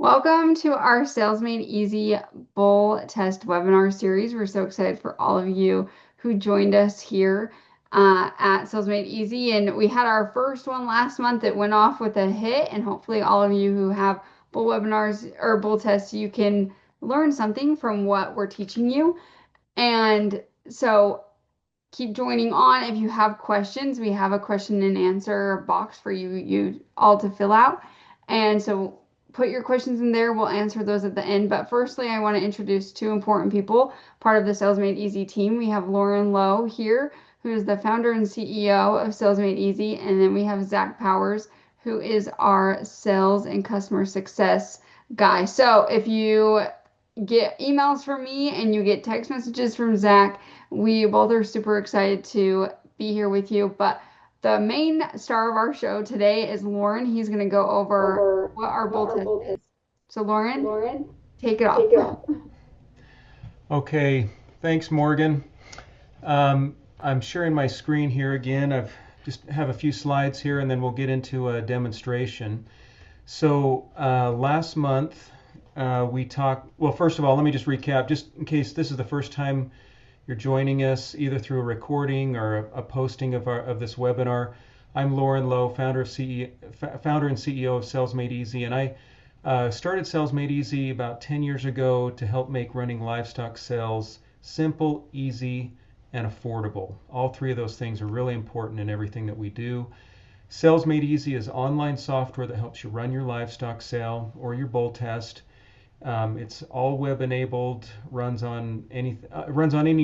Welcome to our Sales Made Easy Bull Test webinar series. We're so excited for all of you who joined us here at Sales Made Easy. And we had our first one last month that went off with a hit. And hopefully, all of you who have bull webinars or bull tests, you can learn something from what we're teaching you. And so keep joining on. If you have questions, we have a question and answer box for you all to fill out. And so put your questions in there. We'll answer those at the end. But firstly, I want to introduce two important people, part of the Sales Made Easy team. We have Lauren Lowe here, who is the founder and CEO of Sales Made Easy. And then we have Zach Powers, who is our sales and customer success guy. So if you get emails from me and you get text messages from Zach, we both are super excited to be here with you. But the main star of our show today is Lauren. He's going to go over what our bull test is. So, Lauren, take it off. Okay, thanks, Morgan. I'm sharing my screen here again. I've just have a few slides here, and then we'll get into a demonstration. So last month we talked. Well, first of all, let me just recap, just in case this is the first time you're joining us, either through a recording or a posting of this webinar. I'm Lauren Lowe, founder and CEO of Sales Made Easy, and I started Sales Made Easy about 10 years ago to help make running livestock sales simple, easy, and affordable. All three of those things are really important in everything that we do. Sales Made Easy is online software that helps you run your livestock sale or your bull test. It's all web enabled, runs on any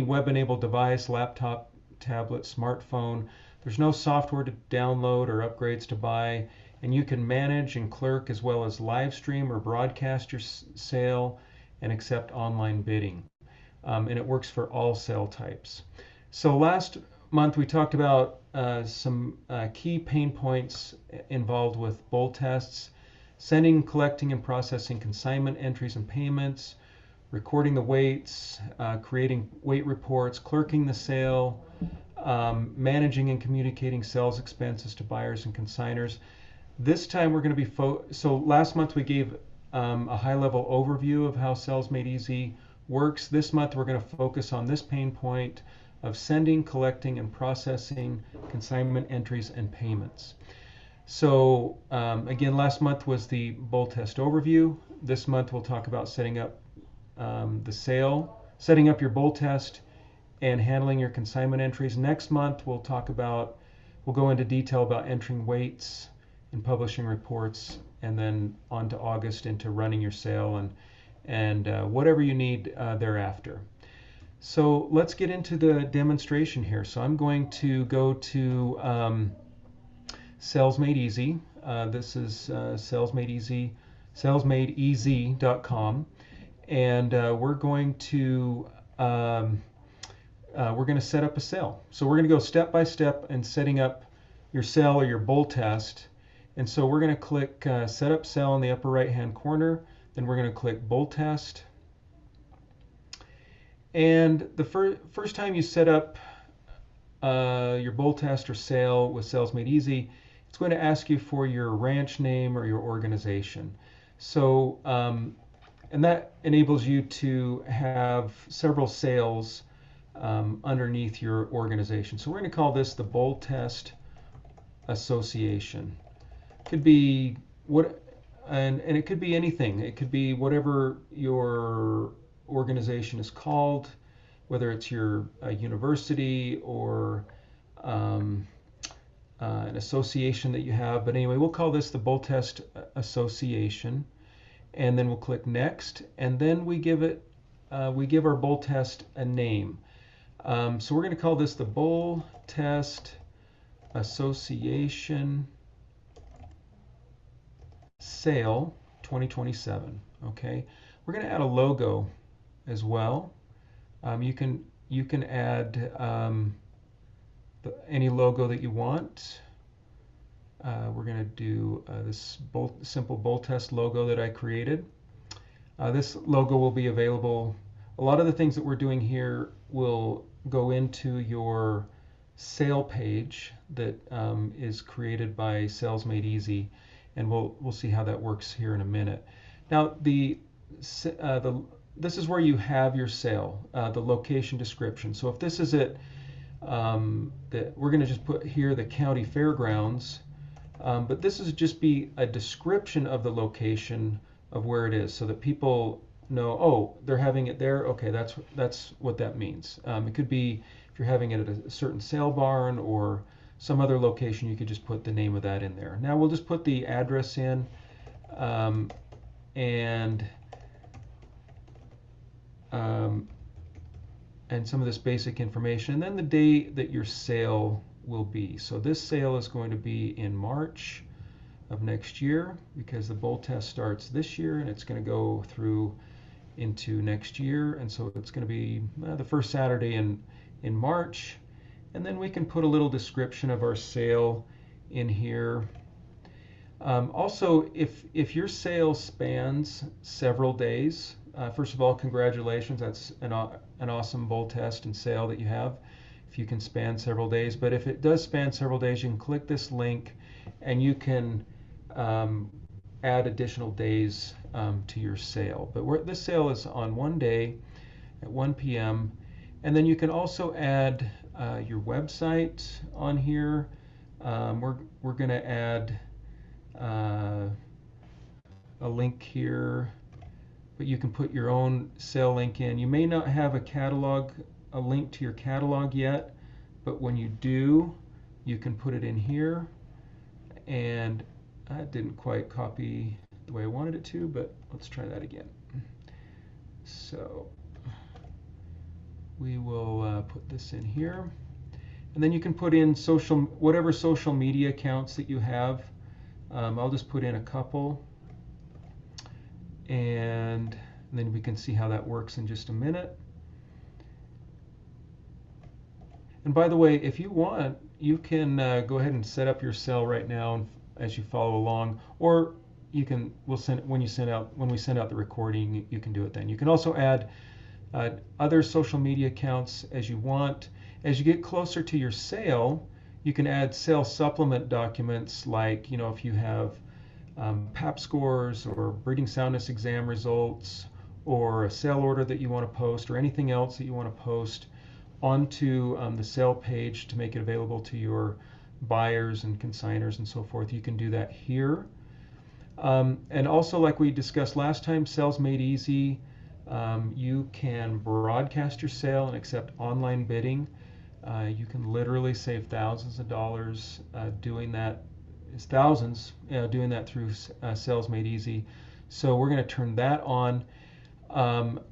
web enabled device, laptop, tablet, smartphone. There's no software to download or upgrades to buy, and you can manage and clerk as well as live stream or broadcast your sale and accept online bidding. And it works for all sale types. So last month we talked about some key pain points involved with bull tests: sending, collecting, and processing consignment entries and payments, recording the weights, creating weight reports, clerking the sale, managing and communicating sales expenses to buyers and consignors. This time we're going to be so last month we gave a high-level overview of how Sales Made Easy works. This month we're going to focus on this pain point of sending, collecting, and processing consignment entries and payments. So again, last month was the bull test overview. This month we'll talk about setting up the sale, setting up your bull test, and handling your consignment entries. Next month we'll go into detail about entering weights and publishing reports, and then on to August into running your sale and whatever you need thereafter. So let's get into the demonstration here. So I'm going to go to Sales Made Easy. This is salesmadeeasy.com, and we're going to set up a sale. So we're going to go step by step in setting up your sale or your bull test. And so we're going to click Set Up Sale in the upper right hand corner. Then we're going to click Bull Test. And the first time you set up your bull test or sale with Sales Made Easy, it's going to ask you for your ranch name or your organization. So, and that enables you to have several sales underneath your organization. So we're going to call this the Bull Test Association. Could be and it could be anything. It could be whatever your organization is called, whether it's your university or an association that you have. But anyway, we'll call this the Bull Test Association, and then we'll click Next, and then we give our bull test a name. So we're going to call this the Bull Test Association Sale 2027. Okay, we're going to add a logo as well. You can add any logo that you want. We're going to do this simple bull test logo that I created. This logo will be available. A lot of the things that we're doing here will go into your sale page that is created by Sales Made Easy, and we'll see how that works here in a minute. Now the this is where you have your sale, the location description. So if this is at we're going to just put here the county fairgrounds, but this is just be a description of the location of where it is, so that people know, oh, they're having it there. Okay, that's what that means. It could be if you're having it at a certain sale barn or some other location, you could just put the name of that in there. Now we'll just put the address in, um, and um, and some of this basic information, and then the day that your sale will be. So this sale is going to be in March of next year, because the bull test starts this year and it's going to go through into next year, and so it's going to be the first Saturday in March. And then we can put a little description of our sale in here. Also, if your sale spans several days, first of all, congratulations. That's an awesome bull test and sale that you have if you can span several days. But if it does span several days, you can click this link and you can add additional days to your sale. But this sale is on one day at 1 p.m. And then you can also add your website on here. We're going to add a link here, but you can put your own sale link in. You may not have a link to your catalog yet, but when you do, you can put it in here. And I didn't quite copy the way I wanted it to, but let's try that again. So we will put this in here, and then you can put in whatever social media accounts that you have. I'll just put in a couple, and then we can see how that works in just a minute. And by the way, if you want, you can go ahead and set up your sale right now as you follow along, or when we send out the recording, you can do it then. You can also add other social media accounts as you want. As you get closer to your sale, you can add sale supplement documents, like, if you have PAP scores or breeding soundness exam results, or a sale order that you want to post, or anything else that you want to post onto the sale page to make it available to your buyers and consignors and so forth. You can do that here. And also, like we discussed last time, Sales Made Easy, you can broadcast your sale and accept online bidding. You can literally save thousands of dollars doing that. It's thousands doing that through Sales Made Easy. So we're going to turn that on.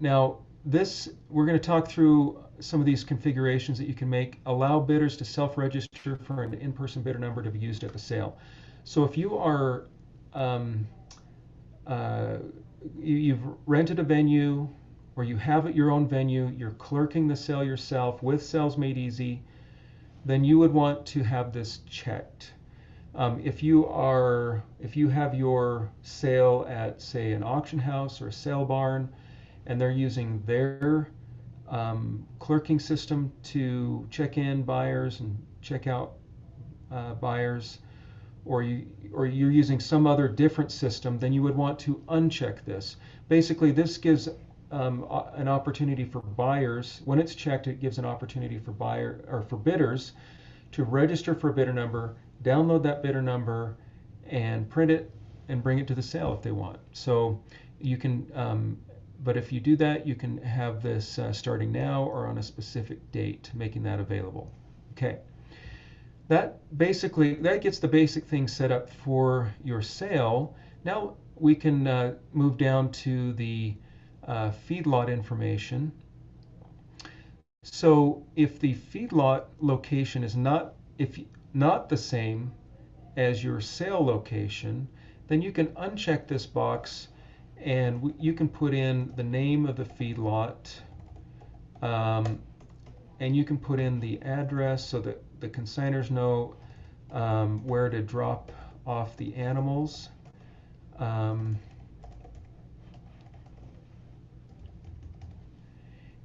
Now, we're going to talk through some of these configurations that you can make. Allow bidders to self-register for an in-person bidder number to be used at the sale. So if you are you've rented a venue, or you have your own venue, you're clerking the sale yourself with Sales Made Easy, then you would want to have this checked. If you have your sale at, say, an auction house or a sale barn, and they're using their clerking system to check in buyers and check out buyers, or you're using some other different system, then you would want to uncheck this. Basically, this gives an opportunity for buyers. When it's checked, it gives an opportunity for bidders to register for a bidder number, download that bidder number, and print it and bring it to the sale if they want. So you can, but if you do that, you can have this starting now or on a specific date, making that available. Okay. That gets the basic things set up for your sale. Now we can move down to the feedlot information. So if the feedlot location is not the same as your sale location, then you can uncheck this box, and you can put in the name of the feedlot, and you can put in the address so that the consignors know where to drop off the animals.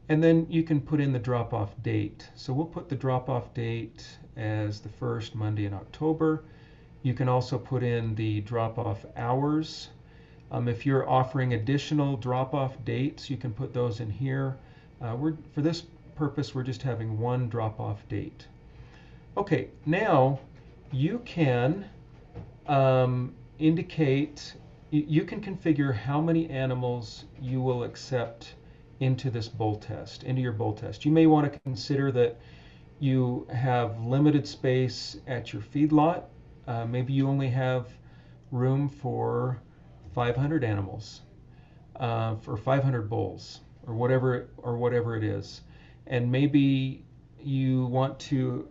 And then you can put in the drop-off date. So we'll put the drop-off date as the first Monday in October. You can also put in the drop-off hours. If you're offering additional drop-off dates, you can put those in here. For this purpose, we're just having one drop-off date. Okay, now you can indicate, you can configure how many animals you will accept into this bull test, into your bull test. You may want to consider that you have limited space at your feedlot. Maybe you only have room for 500 animals, for 500 bulls, or whatever it is. And maybe you want to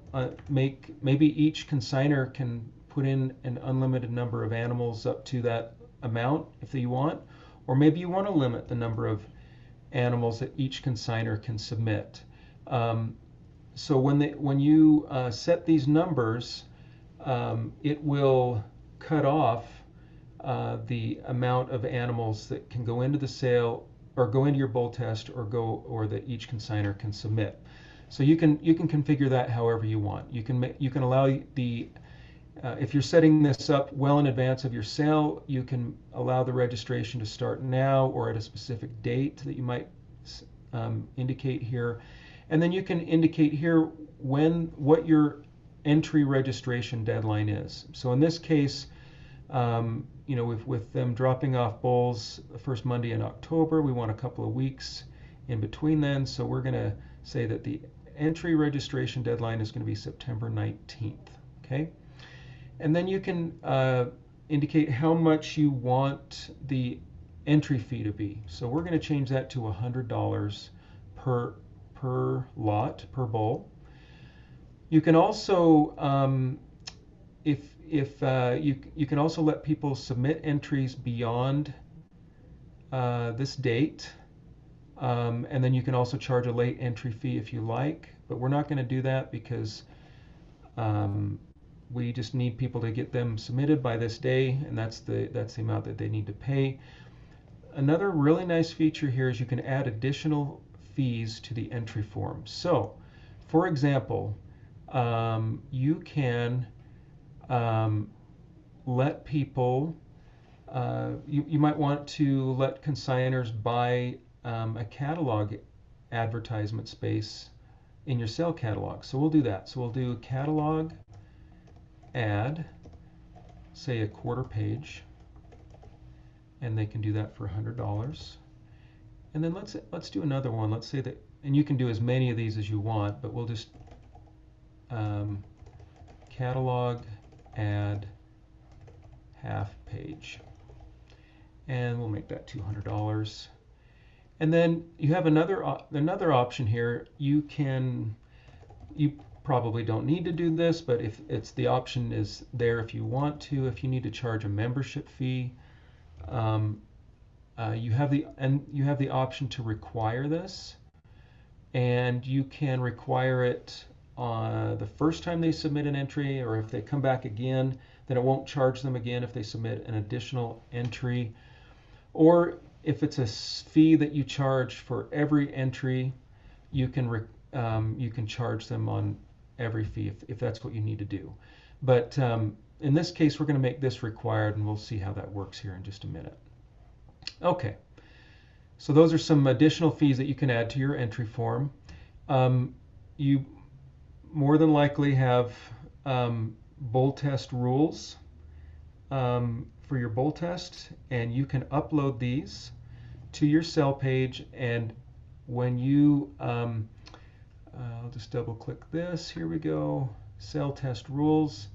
maybe each consignor can put in an unlimited number of animals up to that amount if you want, or maybe you want to limit the number of animals that each consignor can submit. So when you set these numbers, it will cut off the amount of animals that can go into the sale or go into your bull test or that each consignor can submit. So you can configure that however you want. You can allow if you're setting this up well in advance of your sale, you can allow the registration to start now or at a specific date that you might indicate here. And then you can indicate here what your entry registration deadline is. So in this case, with them dropping off bulls the first Monday in October, we want a couple of weeks in between then. So we're going to say that the entry registration deadline is going to be September 19th. Okay, and then you can indicate how much you want the entry fee to be. So we're going to change that to $100 per per bull. You can also, if you can also let people submit entries beyond this date, and then you can also charge a late entry fee if you like. But we're not going to do that because we just need people to get them submitted by this day, and that's the amount that they need to pay. Another really nice feature here is you can add additional fees to the entry form. So, for example, you can let people, you might want to let consignors buy a catalog advertisement space in your sale catalog. So we'll do that. So we'll do catalog ad, say a quarter page, and they can do that for $100. And then let's do another one. Let's say that, and you can do as many of these as you want, but we'll just catalog add half page, and we'll make that $200. And then you have another option here. You probably don't need to do this, but if the option is there if you want to. If you need to charge a membership fee, you have the option to require this, and you can require it the first time they submit an entry, or if they come back again, then it won't charge them again if they submit an additional entry. Or if it's a fee that you charge for every entry, you can charge them on every fee if that's what you need to do. But in this case, we're going to make this required, and we'll see how that works here in just a minute. Okay, so those are some additional fees that you can add to your entry form. You more than likely have bull test rules for your bull test, and you can upload these to your sell page. And when you, I'll just double click this, here we go, sell test rules,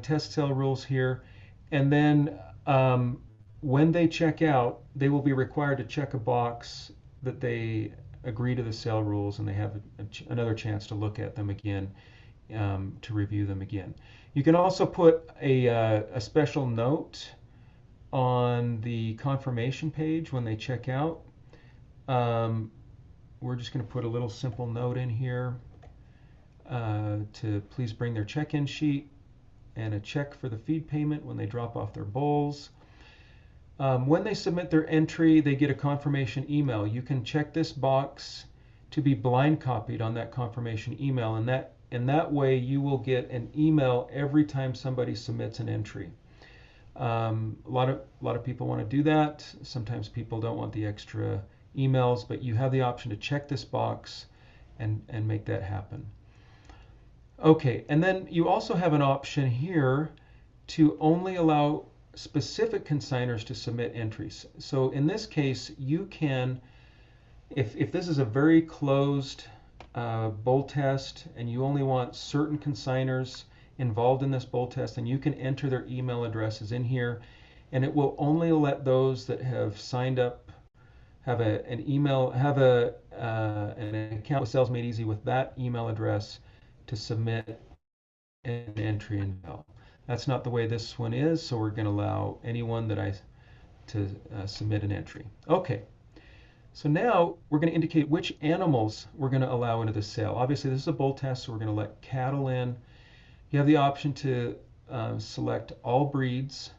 test sell rules here, and then when they check out, they will be required to check a box that they agree to the sale rules, and they have another chance to look at them again, to review them again. You can also put a special note on the confirmation page when they check out. We're just going to put a little simple note in here to please bring their check-in sheet and a check for the feed payment when they drop off their bulls. When they submit their entry, they get a confirmation email. You can check this box to be blind copied on that confirmation email, and that way you will get an email every time somebody submits an entry. A lot of people want to do that. Sometimes people don't want the extra emails, but you have the option to check this box and make that happen. Okay, and then you also have an option here to only allow specific consignors to submit entries. So in this case, you can, if this is a very closed bull test and you only want certain consignors involved in this bull test, then you can enter their email addresses in here, and it will only let those that have signed up, have an email, have an account with Sales Made Easy with that email address to submit an entry in Bell. That's not the way this one is, so we're going to allow anyone to submit an entry. Okay, so now we're going to indicate which animals we're going to allow into the sale. Obviously, this is a bull test, so we're going to let cattle in. You have the option to select all breeds,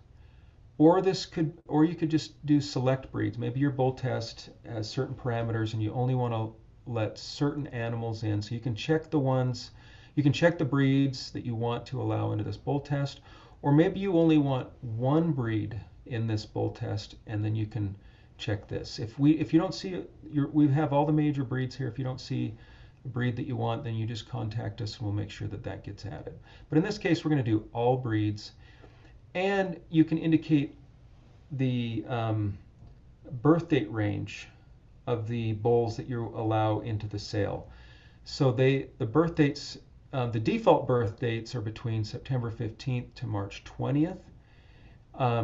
or you could just do select breeds. Maybe your bull test has certain parameters, and you only want to let certain animals in. So you can check the breeds that you want to allow into this bull test, or maybe you only want one breed in this bull test, and then you can check this. If you don't see we have all the major breeds here. If you don't see a breed that you want, then you just contact us and we'll make sure that that gets added. But in this case, we're going to do all breeds, and you can indicate the birth date range of the bulls that you allow into the sale. So the birth dates, the default birth dates are between September 15th to March 20th.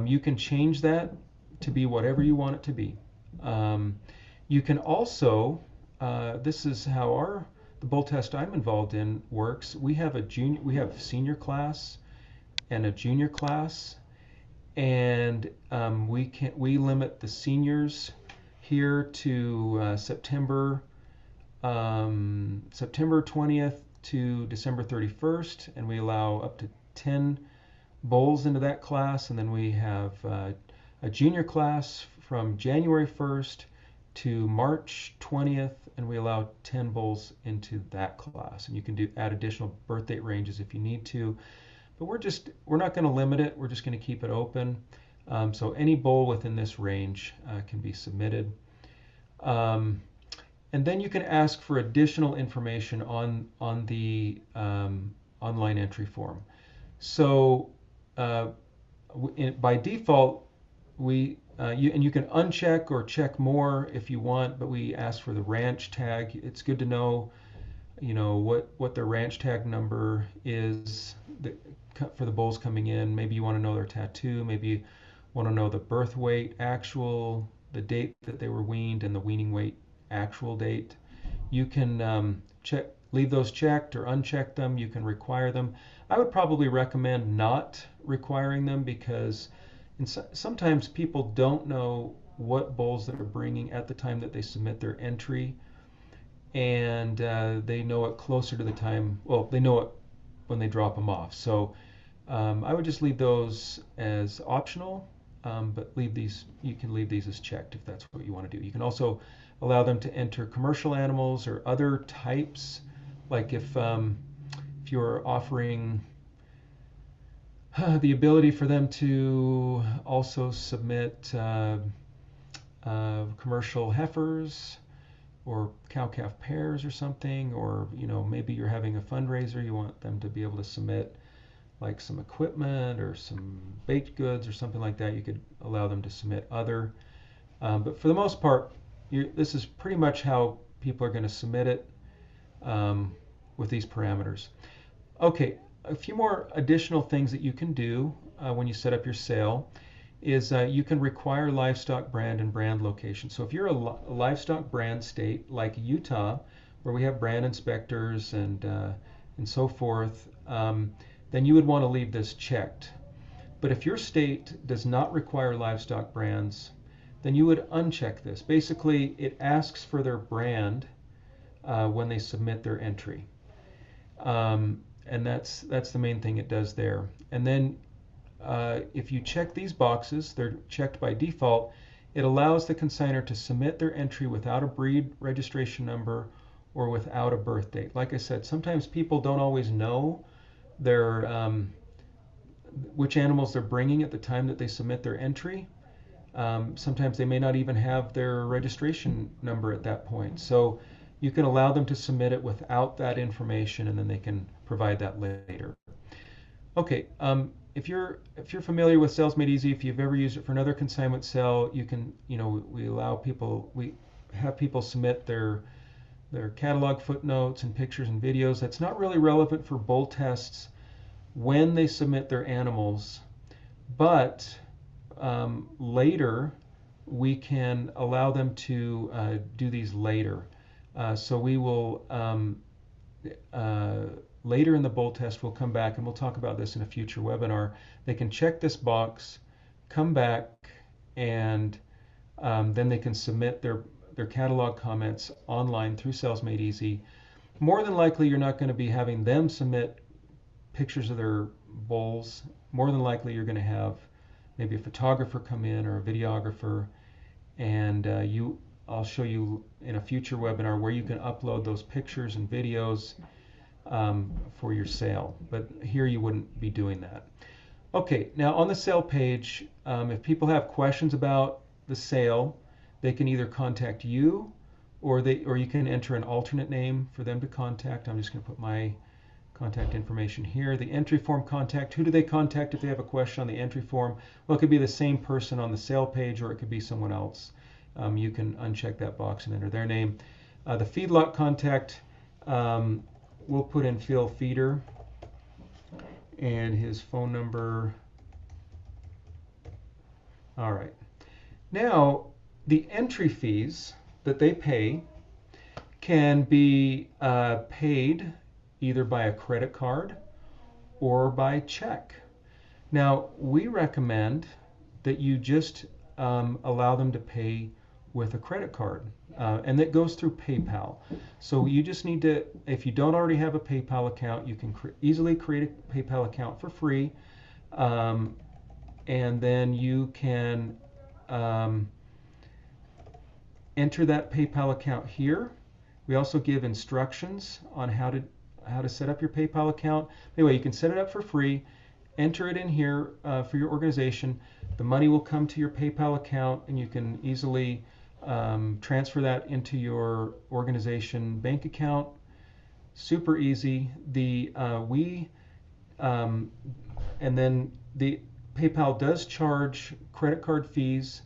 You can change that to be whatever you want it to be. You can also, this is how the bull test I'm involved in works. We have senior class and a junior class, and we limit the seniors here to September 20th to December 31st, and we allow up to 10 bulls into that class. And then we have a junior class from January 1st to March 20th, and we allow 10 bulls into that class. And you can add additional birth date ranges if you need to, but we're not going to limit it. We're just going to keep it open. So any bull within this range can be submitted. And then you can ask for additional information on the online entry form. So by default, you can uncheck or check more if you want, but we ask for the ranch tag. It's good to know, what the ranch tag number is for the bulls coming in. Maybe you want to know their tattoo. Maybe you want to know the birth weight actual, the date that they were weaned, and the weaning weight actual date. You can leave those checked or uncheck them. You can require them. I would probably recommend not requiring them, because sometimes people don't know what bulls they're bringing at the time that they submit their entry, and they know it closer to the time. Well, they know it when they drop them off. So I would just leave those as optional, but you can leave these as checked if that's what you want to do. You can also allow them to enter commercial animals or other types, like if you're offering the ability for them to also submit commercial heifers or cow-calf pairs or something, or maybe you're having a fundraiser, you want them to be able to submit like some equipment or some baked goods or something like that. You could allow them to submit other, but for the most part, this is pretty much how people are going to submit it with these parameters. Okay, a few more additional things that you can do when you set up your sale is you can require livestock brand and brand location. So if you're a livestock brand state like Utah, where we have brand inspectors and so forth, then you would want to leave this checked. But if your state does not require livestock brands, then you would uncheck this. Basically, it asks for their brand when they submit their entry. And that's the main thing it does there. And then if you check these boxes, they're checked by default, it allows the consignor to submit their entry without a breed registration number or without a birth date. Like I said, sometimes people don't always know their which animals they're bringing at the time that they submit their entry. Sometimes they may not even have their registration number at that point. So you can allow them to submit it without that information, and then they can provide that later. Okay, if you're familiar with Sales Made Easy, if you've ever used it for another consignment sale, you can, we have people submit their catalog footnotes and pictures and videos. That's not really relevant for bull tests when they submit their animals, but later we can allow them to do these later. So we will later in the bull test we'll come back and we'll talk about this in a future webinar. They can check this box, come back, and then they can submit their catalog comments online through Sales Made Easy. More than likely, you're not going to be having them submit pictures of their bulls. More than likely, you're going to have maybe a photographer come in or a videographer, and I'll show you in a future webinar where you can upload those pictures and videos for your sale. But here you wouldn't be doing that. Okay, now on the sale page, if people have questions about the sale, they can either contact you or you can enter an alternate name for them to contact. I'm just going to put my contact information here. The entry form contact, who do they contact if they have a question on the entry form? Well, it could be the same person on the sale page, or it could be someone else. You can uncheck that box and enter their name. The feedlot contact, we'll put in Phil Feeder and his phone number. All right. Now, the entry fees that they pay can be paid either by a credit card or by check. Now, we recommend that you just allow them to pay with a credit card, and that goes through PayPal. So you just need to, if you don't already have a PayPal account, you can easily create a PayPal account for free, and then you can enter that PayPal account here. We also give instructions on how to set up your PayPal account. Anyway, you can set it up for free, enter it in here for your organization. The money will come to your PayPal account, and you can easily transfer that into your organization bank account. Super easy. And then the PayPal does charge credit card fees,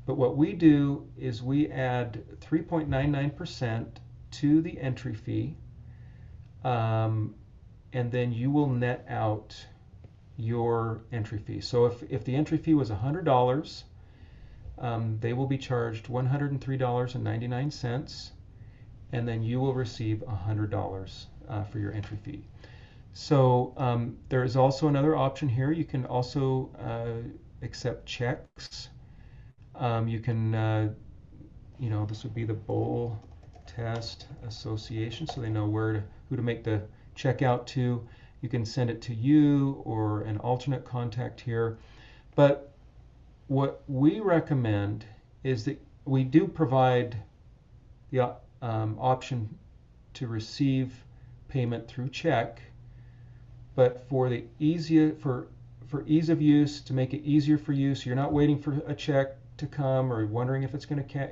but what we do is we add 3.99% to the entry fee, and then you will net out your entry fee. So if the entry fee was $100, they will be charged $103.99, and then you will receive $100 for your entry fee. So there is also another option here. You can also accept checks. You can, this would be the Bull Test Association, so they know who to make the check out to. You can send it to you or an alternate contact here. But what we recommend is that we do provide the option to receive payment through check, but for ease of use, to make it easier for you, so you're not waiting for a check to come or wondering if it's going to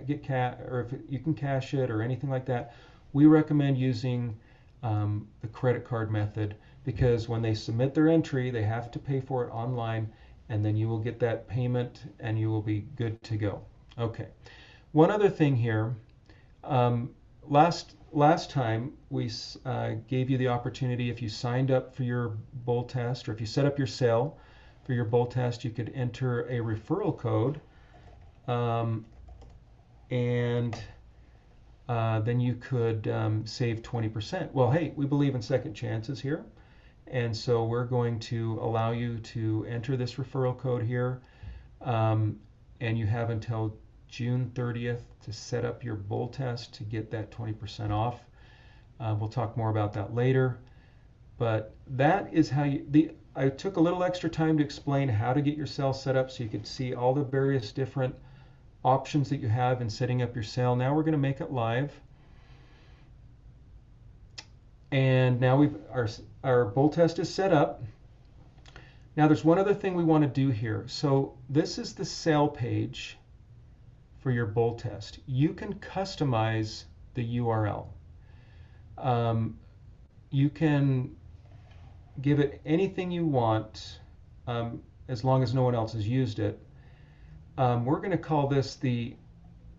or if you can cash it or anything like that, we recommend using the credit card method, because when they submit their entry, they have to pay for it online, and then you will get that payment and you will be good to go. Okay. One other thing here. Last time we gave you the opportunity, if you signed up for your bull test, or if you set up your sale for your bull test, you could enter a referral code, and then you could save 20%. Well, hey, we believe in second chances here, and so we're going to allow you to enter this referral code here, and you have until June 30th to set up your bull test to get that 20% off. We'll talk more about that later, but that is how I took a little extra time to explain how to get your sale set up so you could see all the various different options that you have in setting up your sale. Now we're going to make it live, and now our bull test is set up. Now there's one other thing we want to do here. So this is the sale page for your bull test. You can customize the URL. You can give it anything you want, as long as no one else has used it. We're going to call this the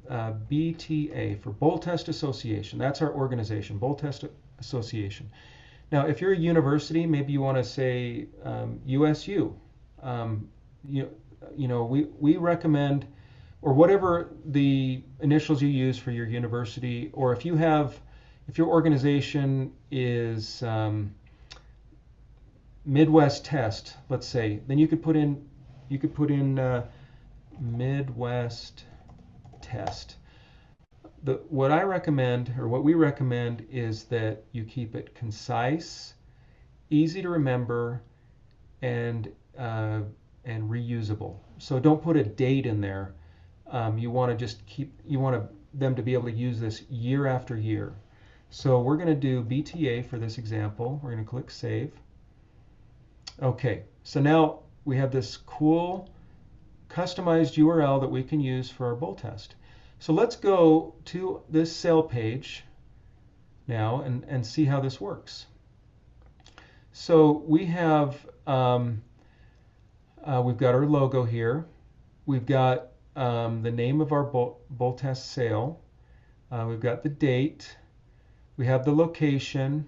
BTA, for Bull Test Association. That's our organization, Bull Test Association. Now, if you're a university, maybe you want to say USU. We recommend, or whatever the initials you use for your university, or if your organization is Midwest Test, let's say, then you could put in Midwest Test. What I recommend, or what we recommend, is that you keep it concise, easy to remember, and reusable. So don't put a date in there. You want them to be able to use this year after year. So we're going to do BTA for this example. We're going to click Save. Okay, so now we have this cool customized URL that we can use for our bull test. So let's go to this sale page now and see how this works. So we have we've got our logo here. We've got the name of our bull test sale. We've got the date. We have the location.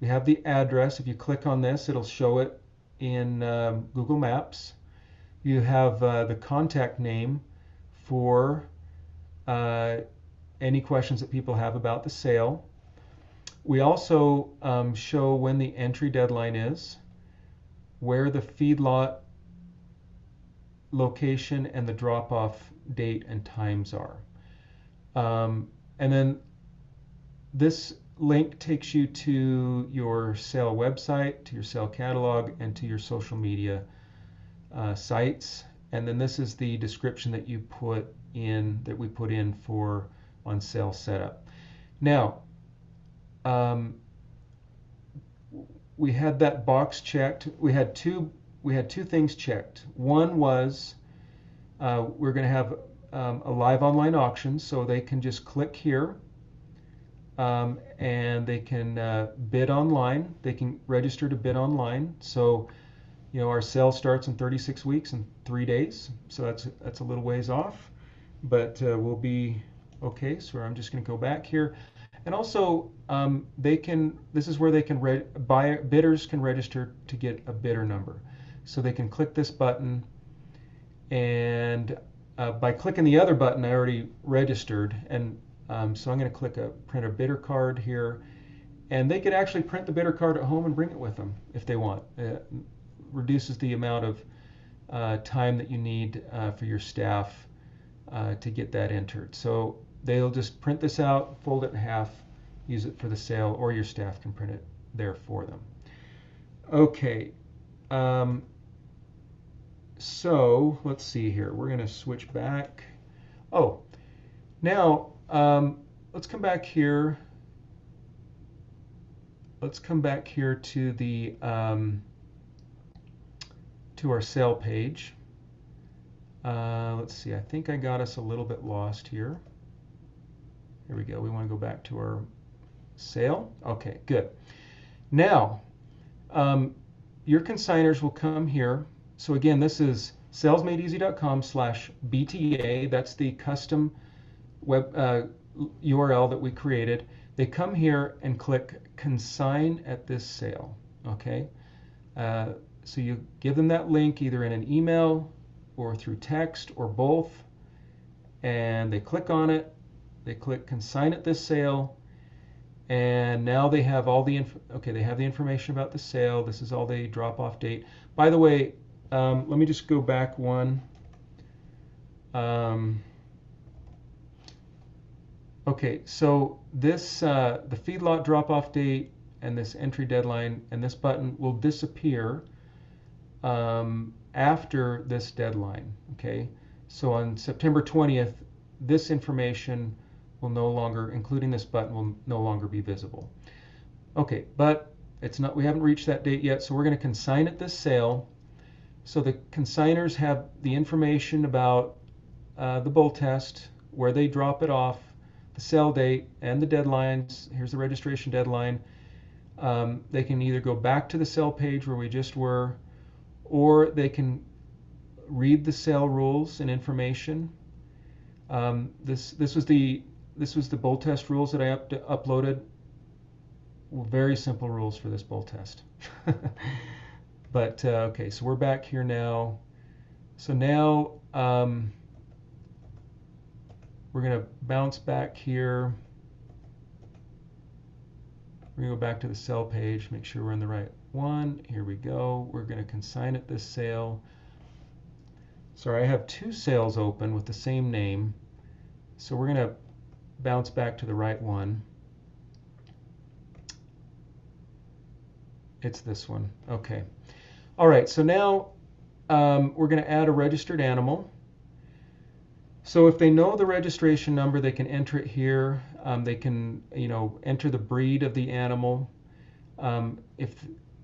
We have the address. If you click on this, it'll show it in Google Maps. You have the contact name for any questions that people have about the sale. We also show when the entry deadline is, where the feedlot location and the drop-off date and times are. And then this link takes you to your sale website, to your sale catalog, and to your social media sites. And then this is the description that we put in for on sale setup. Now, we had that box checked. We had two things checked. One was we're going to have a live online auction, so they can just click here and they can bid online. They can register to bid online. So, our sale starts in 36 weeks and 3 days. So that's a little ways off, but we'll be okay. So I'm just going to go back here. And also, this is where they can bidders can register to get a bidder number. So they can click this button, and by clicking the other button, I already registered, and so I'm going to click print a bidder card here, and they could actually print the bidder card at home and bring it with them if they want. It reduces the amount of time that you need for your staff to get that entered. So they'll just print this out, fold it in half, use it for the sale, or your staff can print it there for them. Okay. So let's see here. We're going to switch back. Oh, now let's come back here. Let's come back here to the to our sale page. Let's see. I think I got us a little bit lost here. Here we go. We want to go back to our sale. Okay, good. Now, your consignors will come here. So again, this is salesmadeeasy.com/BTA. That's the custom web URL that we created. They come here and click consign at this sale. Okay, so you give them that link either in an email or through text or both, and they click on it. They click consign at this sale, and now they have all the they have the information about the sale. This is all the drop-off date. By the way, let me just go back one. Okay, so this the feedlot drop-off date and this entry deadline and this button will disappear after this deadline. Okay, so on September 20th, this information will no longer, including this button, will no longer be visible. Okay, but it's not. We haven't reached that date yet, so we're going to consign at this sale. So the consignors have the information about the bull test, where they drop it off, the sell date, and the deadlines. Here's the registration deadline. They can either go back to the sell page where we just were, or they can read the sale rules and information. This was the bull test rules that I uploaded. Very simple rules for this bull test. But okay, so we're back here now. So now we're going to bounce back here. We're going to go back to the sell page, make sure we're on the right one. Here we go. We're going to consign it this sale. Sorry, I have two sales open with the same name. So we're going to bounce back to the right one. It's this one. Okay. All right, so now we're going to add a registered animal. So if they know the registration number, they can enter it here. They can, enter the breed of the animal. If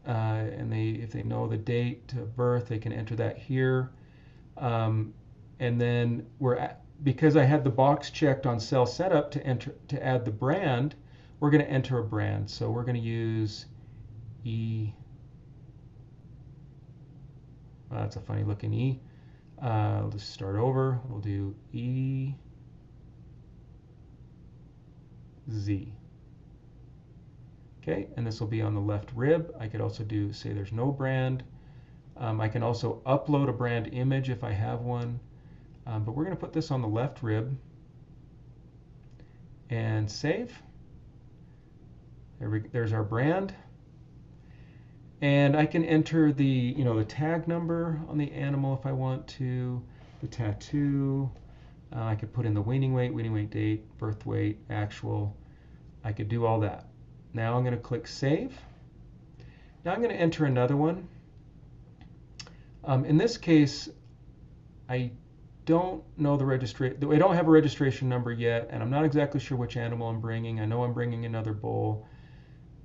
they know the date of birth, they can enter that here. And then because I had the box checked on cell setup to add the brand, we're going to enter a brand. So we're going to use E. That's a funny looking E. I'll just start over. We'll do EZ. Okay, and this will be on the left rib. I could also say there's no brand. I can also upload a brand image if I have one. But we're going to put this on the left rib and save. There's our brand. And I can enter the tag number on the animal if I want to, the tattoo. I could put in the weaning weight date, birth weight, actual. I could do all that. Now I'm going to click save. Now I'm going to enter another one. In this case, I don't know the registration. I don't have a registration number yet, and I'm not exactly sure which animal I'm bringing. I know I'm bringing another bull.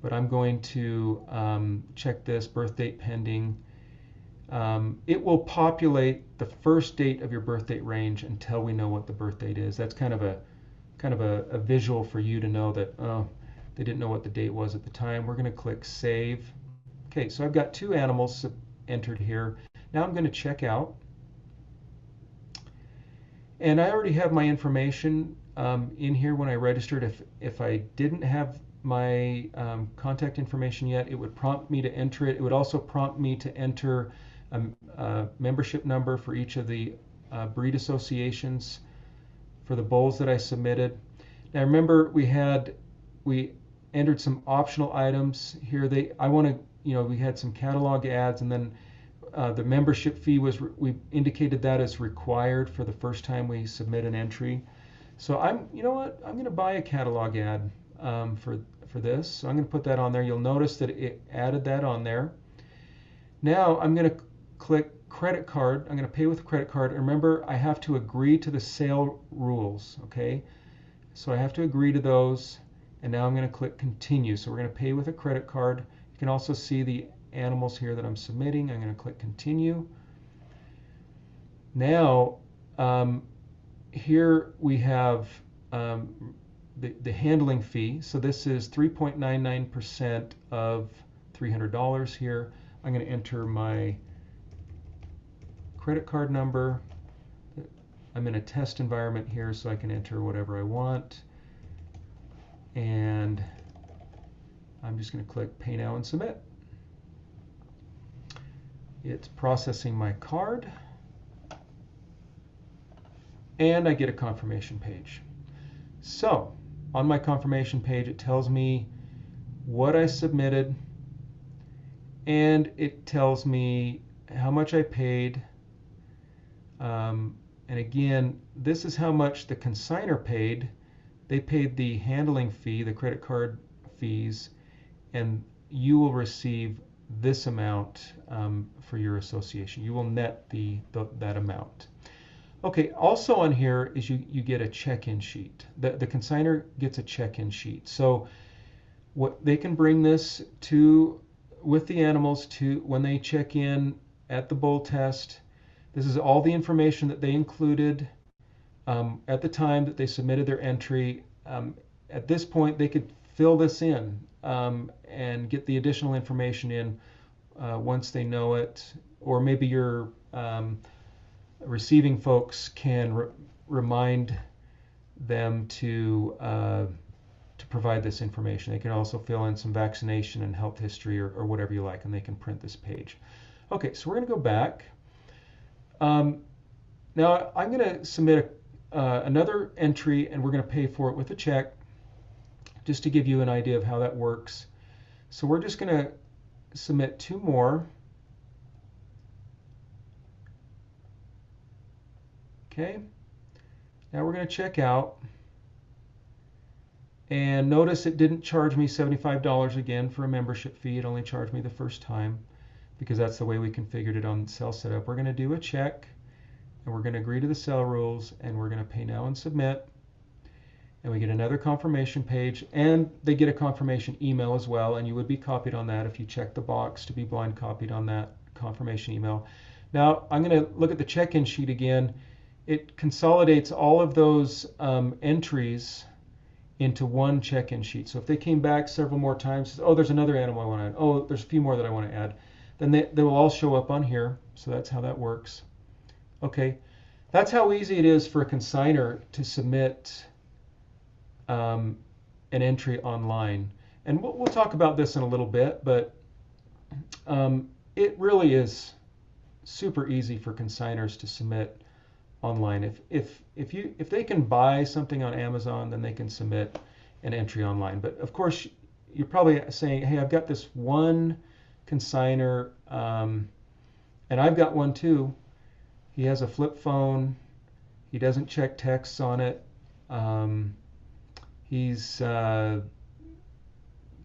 But I'm going to check this, birth date pending. It will populate the first date of your birth date range until we know what the birth date is. That's kind of a visual for you to know that they didn't know what the date was at the time. We're going to click save. Okay, so I've got two animals entered here. Now I'm going to check out. And I already have my information in here when I registered. If I didn't have my contact information yet, it would prompt me to enter it. It would also prompt me to enter a membership number for each of the breed associations for the bulls that I submitted. Now remember, we entered some optional items here. We had some catalog ads, and then the membership fee we indicated that as required for the first time we submit an entry. So I'm going to buy a catalog ad for this. So I'm going to put that on there. You'll notice that it added that on there. Now I'm going to click credit card. I'm going to pay with a credit card. Remember, I have to agree to the sale rules, okay? So I have to agree to those, and now I'm going to click continue. So we're going to pay with a credit card. You can also see the animals here that I'm submitting. I'm going to click continue. Now here we have the handling fee. So this is 3.99% of $300 here. I'm going to enter my credit card number. I'm in a test environment here, so I can enter whatever I want. And I'm just going to click pay now and submit. It's processing my card. And I get a confirmation page. So on my confirmation page, it tells me what I submitted, and it tells me how much I paid. And again, this is how much the consignor paid. They paid the handling fee, the credit card fees, and you will receive this amount for your association. You will net that amount. Okay, also on here is you get a check-in sheet. The consignor gets a check-in sheet. So what they can bring this with the animals to when they check in at the bull test. This is all the information that they included at the time that they submitted their entry. At this point, they could fill this in and get the additional information in once they know it, or maybe your receiving folks can remind them to provide this information. They can also fill in some vaccination and health history or whatever you like, and they can print this page. Okay, so we're going to go back. Now I'm going to submit another entry, and we're going to pay for it with a check, just to give you an idea of how that works. So we're just going to submit 2 more. Okay, now we're going to check out. And notice it didn't charge me $75 again for a membership fee. It only charged me the first time because that's the way we configured it on cell setup. We're going to do a check, and we're going to agree to the cell rules, and we're going to pay now and submit. And we get another confirmation page, and they get a confirmation email as well, and you would be copied on that if you check the box to be blind copied on that confirmation email. Now I'm going to look at the check-in sheet again. It consolidates all of those entries into one check-in sheet. So if they came back several more times, oh, there's another animal I want to add. Oh, there's a few more that I want to add. Then they will all show up on here. So that's how that works. Okay, that's how easy it is for a consignor to submit an entry online. And we'll talk about this in a little bit, but it really is super easy for consignors to submit online. If they can buy something on Amazon, then they can submit an entry online. But of course, you're probably saying, hey, I've got this one consignor, and I've got one too. He has a flip phone. He doesn't check texts on it. He's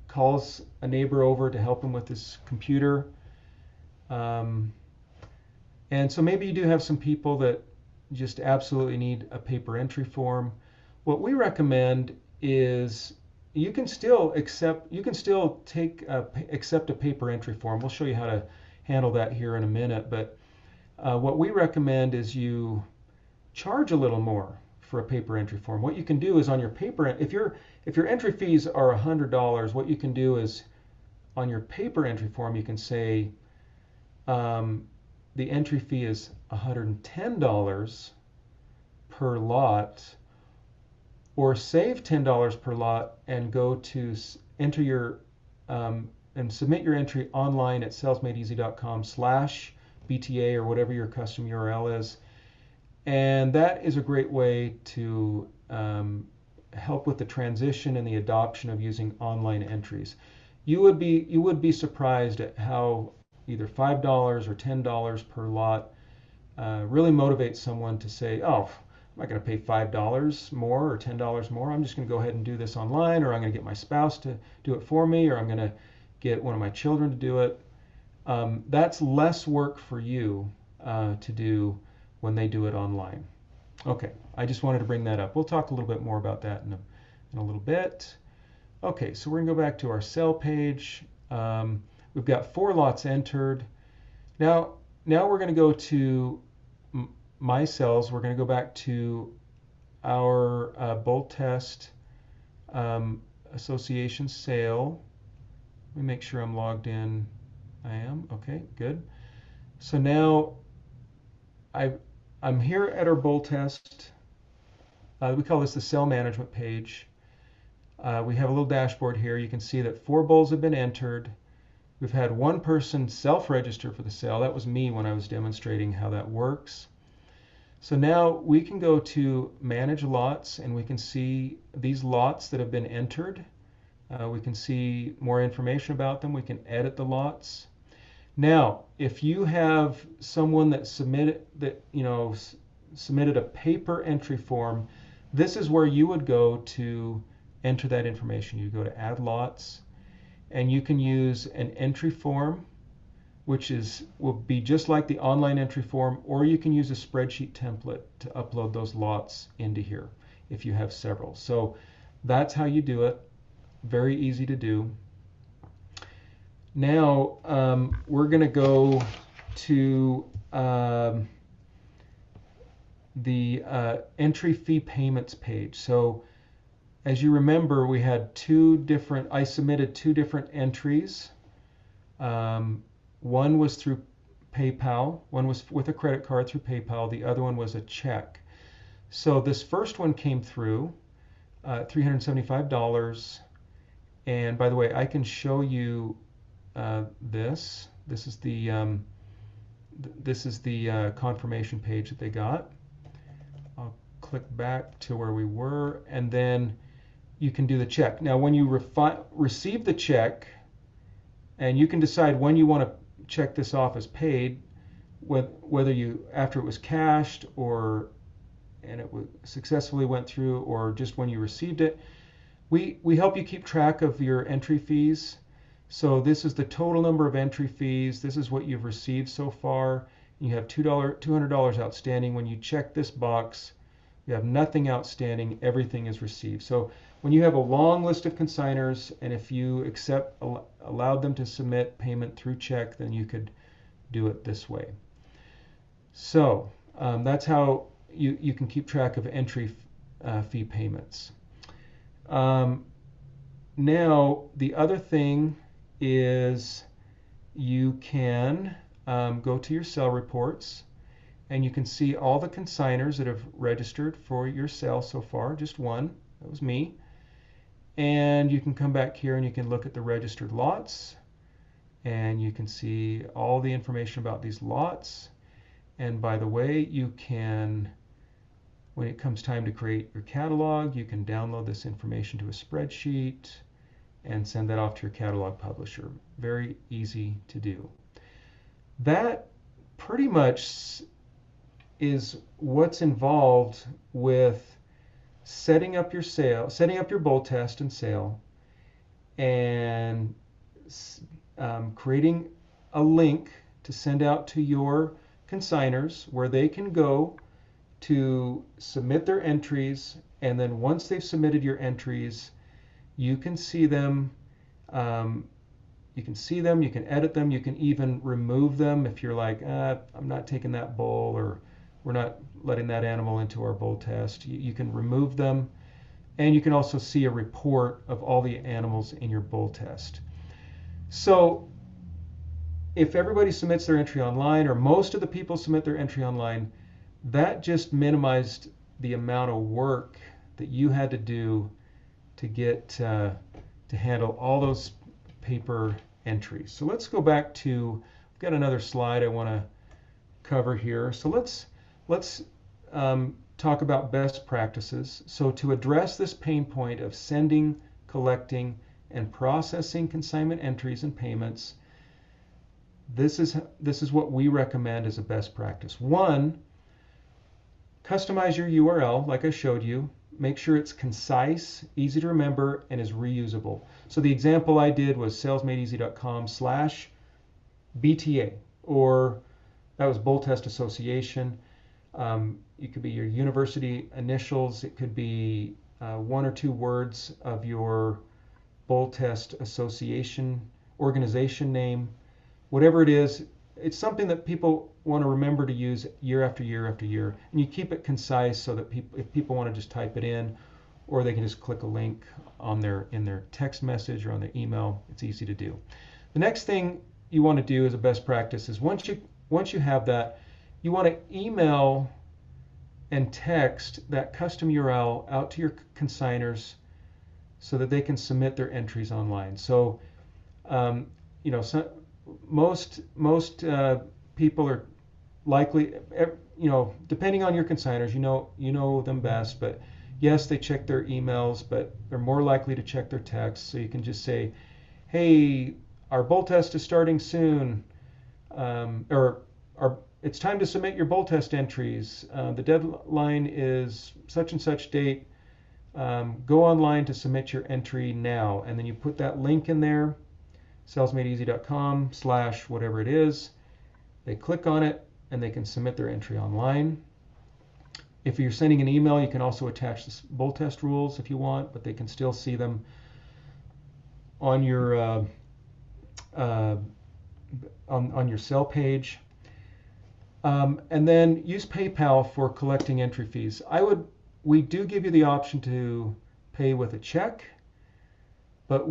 calls a neighbor over to help him with his computer. And so maybe you do have some people that just absolutely need a paper entry form. What we recommend is you can still accept a paper entry form. We'll show you how to handle that here in a minute, but what we recommend is you charge a little more for a paper entry form. What you can do is on your paper, if your entry fees are $100, what you can do is on your paper entry form you can say the entry fee is $110 per lot, or save $10 per lot and go to enter your and submit your entry online at salesmadeeasy.com/BTA or whatever your custom URL is. And that is a great way to help with the transition and the adoption of using online entries. You would be surprised at how either $5 or $10 per lot really motivates someone to say, oh, I'm not going to pay $5 more or $10 more. I'm just going to go ahead and do this online, or I'm going to get my spouse to do it for me, or I'm going to get one of my children to do it. That's less work for you to do when they do it online. Okay, I just wanted to bring that up. We'll talk a little bit more about that in a little bit. Okay, so we're going to go back to our sell page. We've got 4 lots entered. Now we're going to go to My Cells. We're going to go back to our bull test association sale. Let me make sure I'm logged in. I am. Okay, good. So now I'm here at our bull test. We call this the cell management page. We have a little dashboard here. You can see that 4 bulls have been entered. We've had 1 person self-register for the sale. That was me when I was demonstrating how that works. So now we can go to manage lots, and we can see these lots that have been entered. We can see more information about them. We can edit the lots. Now, if you have someone that submitted a paper entry form, this is where you would go to enter that information. You go to add lots, and you can use an entry form, which will be just like the online entry form, or you can use a spreadsheet template to upload those lots into here if you have several. So that's how you do it. Very easy to do. Now we're going to go to the entry fee payments page. So as you remember, we had I submitted two different entries. One was through PayPal, one was with a credit card through PayPal, the other one was a check. So this first one came through, $375. And by the way, I can show you this. This is the confirmation page that they got. I'll click back to where we were, and then you can do the check. Now, when you receive the check, and you can decide when you want to check this off as paid, whether you after it was cashed and it successfully went through, or just when you received it. We help you keep track of your entry fees. So this is the total number of entry fees. This is what you've received so far. You have $200 outstanding. When you check this box, you have nothing outstanding. Everything is received. So when you have a long list of consignors, and if you allowed them to submit payment through check, then you could do it this way. So that's how you can keep track of entry fee payments. Now, the other thing is you can go to your sale reports, and you can see all the consignors that have registered for your sale so far. Just one, that was me. And you can come back here and you can look at the registered lots, and you can see all the information about these lots. And by the way, you can, when it comes time to create your catalog, you can download this information to a spreadsheet and send that off to your catalog publisher. Very easy to do. That pretty much is what's involved with setting up your sale, setting up your bull test and sale, and creating a link to send out to your consignors where they can go to submit their entries. And then once they've submitted your entries, you can see them. You can edit them, you can even remove them if you're like, I'm not taking that bull, or we're not letting that animal into our bull test. You can remove them, and you can also see a report of all the animals in your bull test. So if everybody submits their entry online, or most of the people submit their entry online, that just minimized the amount of work that you had to do to get to handle all those paper entries. So let's go back to, I've got another slide I want to cover here. So let's talk about best practices. So to address this pain point of sending, collecting, and processing consignment entries and payments, this is what we recommend as a best practice. One, customize your URL like I showed you. Make sure it's concise, easy to remember, and is reusable. So the example I did was salesmadeeasy.com/BTA, or that was Bull Test Association. It could be your university initials. It could be one or two words of your Bull Test Association organization name. Whatever it is, it's something that people want to remember to use year after year after year. And you keep it concise so that if people want to just type it in, or they can just click a link in their text message or on their email, it's easy to do. The next thing you want to do as a best practice is once you have that, you want to email and text that custom URL out to your consignors so that they can submit their entries online. So, most people are likely, depending on your consignors, you know them best, but yes, they check their emails, but they're more likely to check their texts. So you can just say, hey, our bull test is starting soon, it's time to submit your bull test entries. The deadline is such and such date. Go online to submit your entry now. And then you put that link in there, salesmadeeasy.com/whatever it is. They click on it and they can submit their entry online. If you're sending an email, you can also attach the bull test rules if you want, but they can still see them on your on your sale page. And then use PayPal for collecting entry fees. We do give you the option to pay with a check, but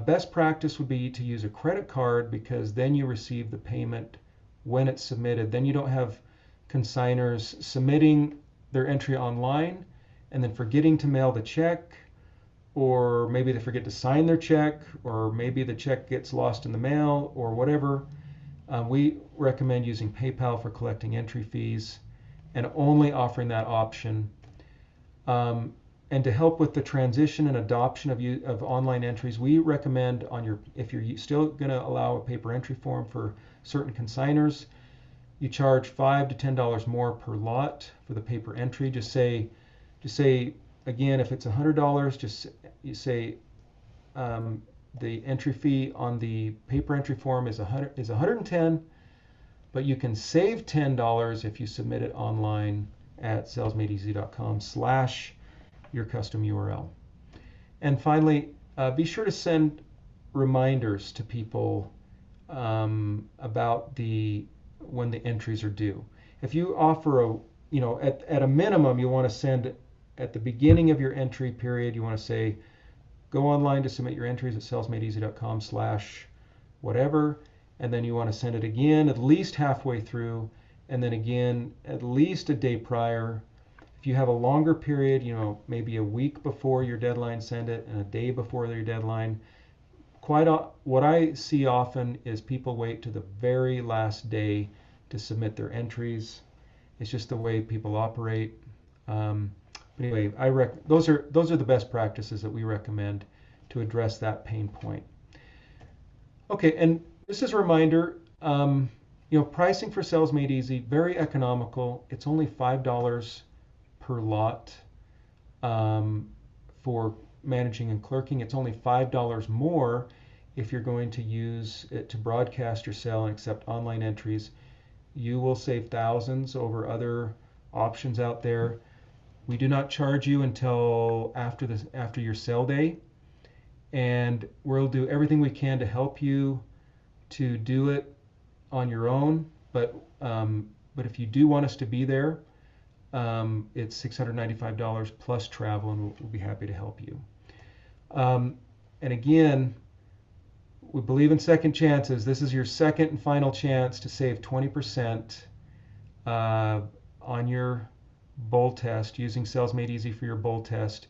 best practice would be to use a credit card because then you receive the payment when it's submitted. Then you don't have consignors submitting their entry online and then forgetting to mail the check, or maybe they forget to sign their check, or maybe the check gets lost in the mail, or whatever. We recommend using PayPal for collecting entry fees and only offering that option. Um, and to help with the transition and adoption of online entries, we recommend if you're still going to allow a paper entry form for certain consignors, you charge $5 to $10 more per lot for the paper entry. Just say again, if it's $100, you say the entry fee on the paper entry form is 110, but you can save $10 if you submit it online at salesmadeeasy.com/your custom URL. And finally, be sure to send reminders to people about when the entries are due. If you offer at a minimum, you want to send at the beginning of your entry period, you want to say, go online to submit your entries at salesmadeeasy.com/whatever, and then you want to send it again at least halfway through, and then again at least a day prior. If you have a longer period, maybe a week before your deadline, send it, and a day before your deadline. What I see often is people wait to the very last day to submit their entries. It's just the way people operate. But anyway, those are the best practices that we recommend to address that pain point. Okay, and just as a reminder, pricing for Sales Made Easy, very economical. It's only $5 per lot for managing and clerking. It's only $5 more if you're going to use it to broadcast your sale and accept online entries. You will save thousands over other options out there. We do not charge you until after your sale day, and we'll do everything we can to help you to do it on your own. But if you do want us to be there, it's $695 plus travel, and we'll be happy to help you. And again, we believe in second chances. This is your second and final chance to save 20% on your bowl test using Sales Made Easy for your bowl test.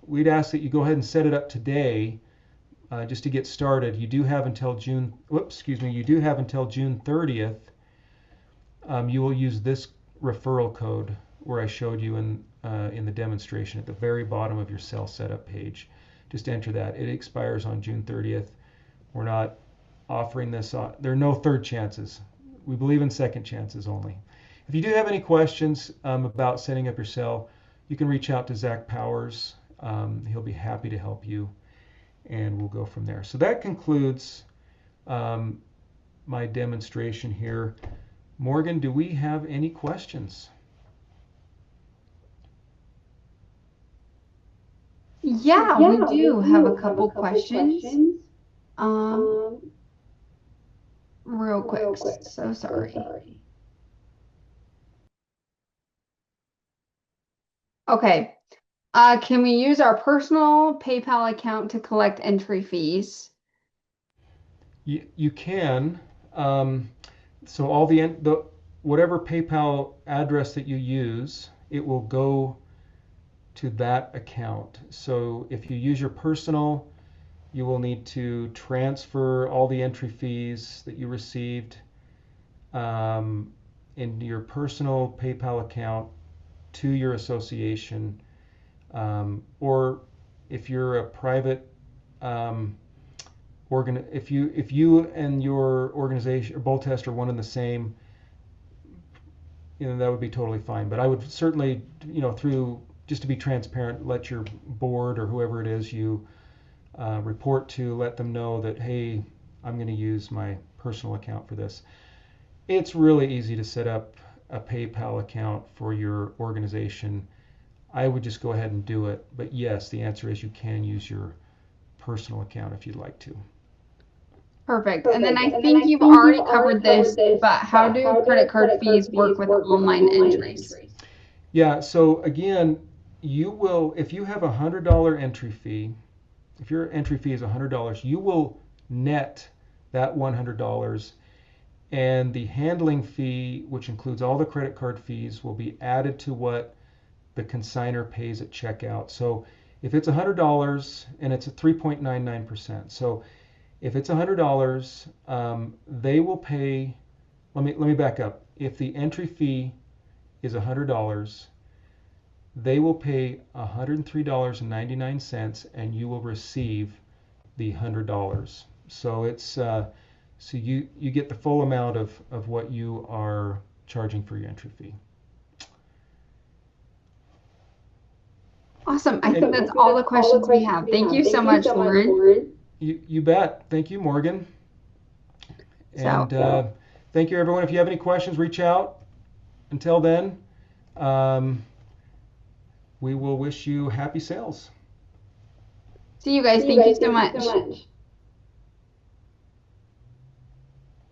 We'd ask that you go ahead and set it up today just to get started. You do have until June 30th. You will use this referral code where I showed you in the demonstration at the very bottom of your cell setup page. Just enter that. It expires on June 30th. We're not offering this there are no third chances. We believe in second chances only. If you do have any questions about setting up your cell, you can reach out to Zach Powers. He'll be happy to help you, and we'll go from there. So that concludes my demonstration here. Morgan, do we have any questions? Yeah, we do have a couple questions. Um, Real quick. So sorry. Okay. Can we use our personal PayPal account to collect entry fees? You can. So whatever PayPal address that you use, it will go to that account. So if you use your personal, you will need to transfer all the entry fees that you received in your personal PayPal account to your association, or if you're a private if you and your organization or bowl test are one and the same, that would be totally fine. But I would certainly, through just to be transparent, let your board or whoever it is you report to, let them know that, hey, I'm going to use my personal account for this. It's really easy to set up a PayPal account for your organization. I would just go ahead and do it. But yes, the answer is you can use your personal account if you'd like to. Perfect. And then Perfect. I And then think I you've think you've already already covered covered this, this, but how but do how credit do card credit card fees fees work with work with online online entries? entries? Yeah, so again, you will, if you have $100 entry fee, if your entry fee is $100, you will net that $100, and the handling fee, which includes all the credit card fees, will be added to what the consignor pays at checkout. So if it's $100 and it's at 3.99%, so if it's $100, they will pay. Let me back up. If the entry fee is $100, they will pay $103.99, and you will receive the $100. So you get the full amount of what you are charging for your entry fee. Awesome. I think Awesome. I that's think all the that's all the questions we questions have. we Thank have. you so Thank you much, so much, Lauren. Lauren. You bet. Thank you, Morgan. So, And thank you, everyone. If you have any questions, reach out. Until then, um, we will wish you happy sales. see you guys. See you Thank you guys. so Thank you so much. much.